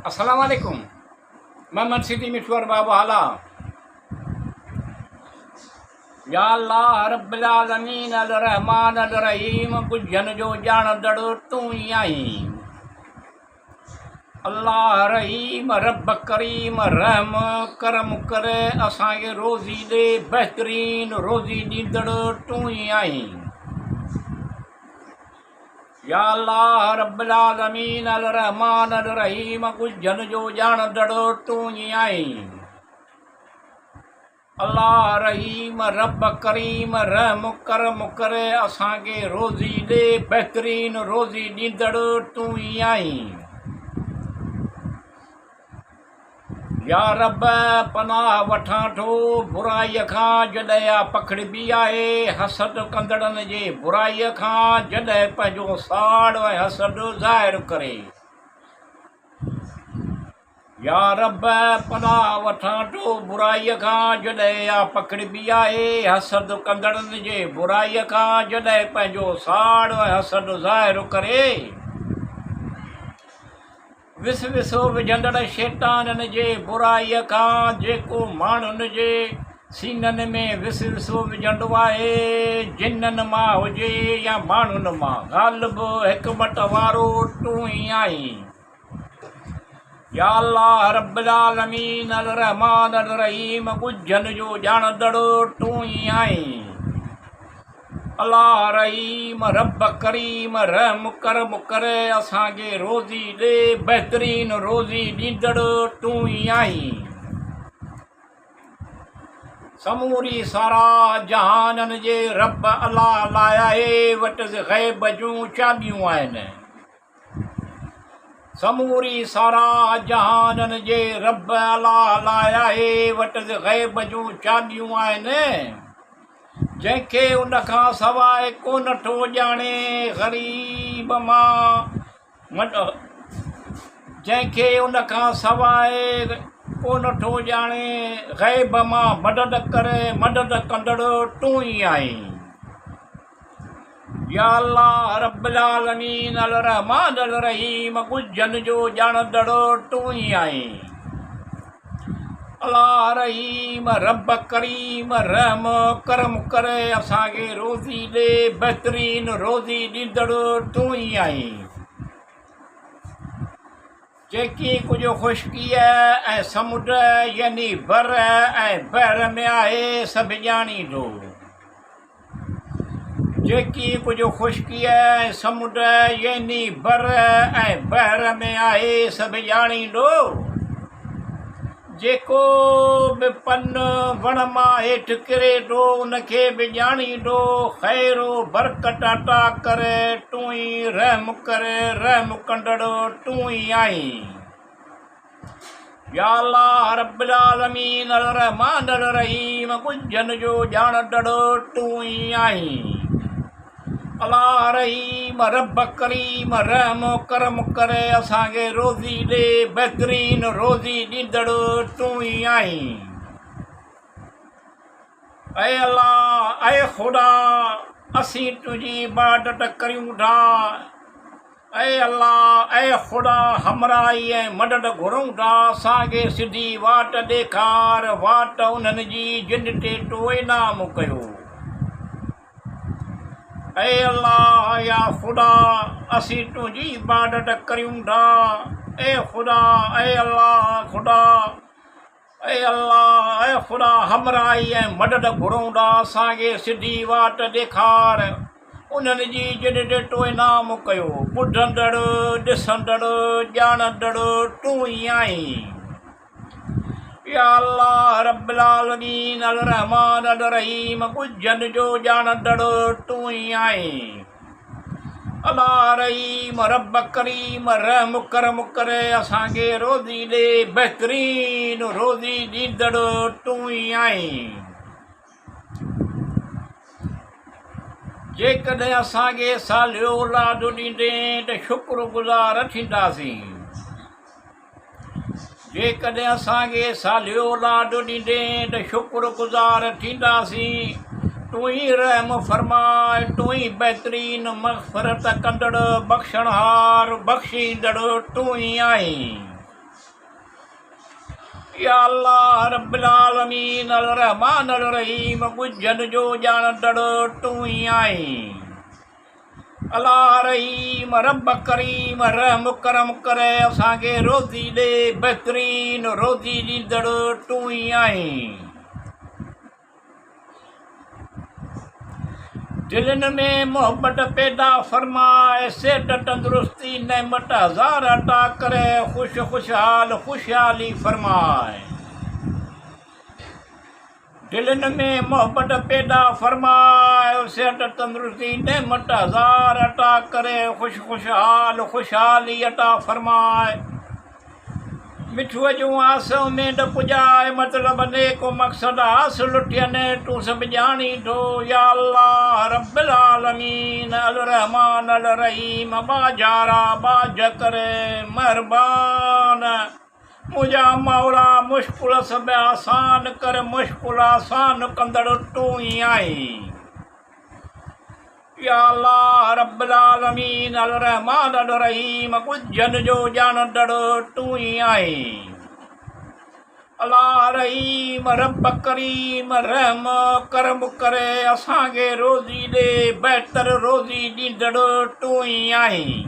अस्सलाम वालेकुम। मोहम्मद सिद्दीक मिठुर बाबू हाला। या अल्लाह रब्बिल आलमीन अल रहमान अल रहीम, बुझन जो ॼाणंदड़ तूं ई आहीं। अल्लाह रहीम रब करीम रहम करम करे असांखे रोज़ी ॾे, बहितरीन रोज़ी ॾींदड़ तूं ई आहीं। या अल्लाह रब्बिल आलमीन अल रहमान अल रहीम, बुझन जो ॼाणंदड़ तूं ई आहीं। अल्लाह रहीम रब करीम रहम करम करे असांखे रोज़ी ॾे, बहितरीन रोज़ी ॾींदड़ तूं ई आहीं। या रब पनाह वठां थो बुराईअ खां जॾहिं पखड़िबी आहे, हसद कंदड़नि जे बुराईअ खां जॾहिं पंहिंजो साड़ ऐं हसद ज़ाहिर करे। या रब पनाह वठां थो बुराईअ खां जॾहिं पखड़िबी आहे, हसद कंदड़नि जे बुराईअ खां जॾहिं पंहिंजो साड़ ऐं हसद ज़ाहिर करे। विस विसो विझंदड़ शैताननि जे बुराईअ खां जेको माण्हुनि जे सीननि में विस विसो विझंदो आहे, जिन्ननि मां हुजे या माण्हुनि मां, ग़ालिब हिकमत वारो तूं ई आहीं। या अल्लाह रब्बिल आलमीन अल रहमान अल रहीम, बुझन जो ॼाणंदड़ तूं ई आहीं। अल्लाह रहीम रब करीम रहम करम करे असांखे रोज़ी ॾे, बहितरीन रोज़ी ॾींदड़ तूं ई आहीं। समूरी सारा जहाननि जे रब अल्लाह लाइ वटि ग़ैब जूं चाबियूं आहिनि। समूरी सारा जहाननि जे रब अल्लाह लाइ वटि ग़ैब जूं चाबियूं आहिनि। जंहिंखे उन खां सवाइ को नथो ॼाणे, ग़रीब मां जंहिंखे उन खां सवाइ को नथो ॼाणे, ग़ैब मां मदद करे मदद कंदड़ तूं ई आहीं। या अल्लाह रब्बिल आलमीन अल रहमान अल रहीम, बुझन जो ॼाणंदड़ तूं ई आहीं। अल्लाह रहीम रब करीम रहम करम करे असांखे रोज़ी ॾे, बहितरीन रोज़ी ॾींदड़ तूं ई आहीं। जेकी कुझु ख़ुश्की ऐं समुंड यानी बर ऐं बहर में आहे, सभु ॼाणींदो। जेकी कुझु ख़ुश्की ऐं समुंड यानी बर ऐं बहर में आहे, सभु ॼाणींदो। जेको बि पन वण मां हेठि किरे थो, उनखे बि ॼाणींदो। ख़ैरो बरकत अता करे तूं ई रहम करे, रहम कंदड़ तूं ई आहीं। या अल्लाह रब्बिल आलमीन अल रहमान अल रहीम, बुझन जो ॼाणंदड़ तूं ई आहीं। अल्लाह रहीम रब करीम रहम करम करे असांखे रोज़ी ॾे, बहितरीन रोज़ी ॾींदड़ तूं ई आहीं। ऐं अल्लाह ऐं ख़ुदा असीं तुंहिंजी इबादत करियूं था। ऐं अल्लाह ऐं ख़ुदा हमराही ऐं मदद घुरूं था। असांखे सिधी वाट ॾेखार, वाट उन्हनि जी जिन ते तो इनाम कयो। ऐं अल्लाह या ख़ुदा असीं तुंहिंजी इबादत करियूं था। ऐं ख़ुदा ऐं अल्लाह ख़ुदा ऐं अल्लाह ऐं ख़ुदा हमराही ऐं मदद घुरूं था। असांखे सिधी वाट ॾेखार, उन्हनि जी जिन ते तो इनाम कयो। ॿुधंदड़ ॾिसंदड़ ॼाणंदड़ तूं ई आहीं। या अल्लाह रब्बिल आलमीन अल रहमान अल रहीम, बुझन जो ॼाणंदड़ तूं ई आहीं। अल्लाह रहीम रब करीम रहम करम करे असांखे रोज़ी ॾे, बहितरीन रोज़ी ॾींदड़ तूं ई आहीं। जेकॾहिं असांखे सालियो औलाद ॾींदे त शुक्रगुज़ार थींदासीं। जेकॾहिं असांखे सालियो औलाद ॾींदे त शुक्रगुज़ार थींदासीं। तूं ई रहम फरमाए, तूं ई बहितरीन मग़फ़िरत कंदड़, बख़्शणहार, बख़्शींदड़ तूं ई आहीं। या अल्लाह रब्बिल आलमीन अल रहमान अल रहीम गुजन जो ॼाणंदड़ तूं ई आहीं। अल्लाह रहीम रब करीम रहम करम करे असांखे रोज़ी ॾे, बहितरीन रोज़ी ॾींदड़ तूं ई आहीं। दिलनि में मोहबत पैदा फरमाए, सेहत तंदुरुस्ती नेमत हज़ार अता करे, खुशहाल खुशहाली फरमाए। दिलनि में मोहबत पैदा फरमाए, सेहत तंदुरुस्ती नेमत हज़ार अता करे, खुशहाल खुशहाली अता फरमाए। मिठूअ जूं आस उमेद पुॼाए, मतिलब नेको मक़सद हासिल थियनि तूं सभु ॼाणी थो। या अल्लाह रब्बिल आलमीन अल रहमान अल रहीम बाजारा बाज करे महिरबान मुंहिंजा मौला, मुश्किल सभु आसान कर, मुश्किल आसान कंदड़ तूं ई आहीं। या अल्लाह रब्बिल आलमीन अल रहमान अल रहीम गुजन जो ॼाणंदड़ तूं ई आहीं। अल्लाह रहीम रब करीम रहम करम करे असांखे रोज़ी ॾे, बहितर रोज़ी ॾींदड़ तूं ई आहीं।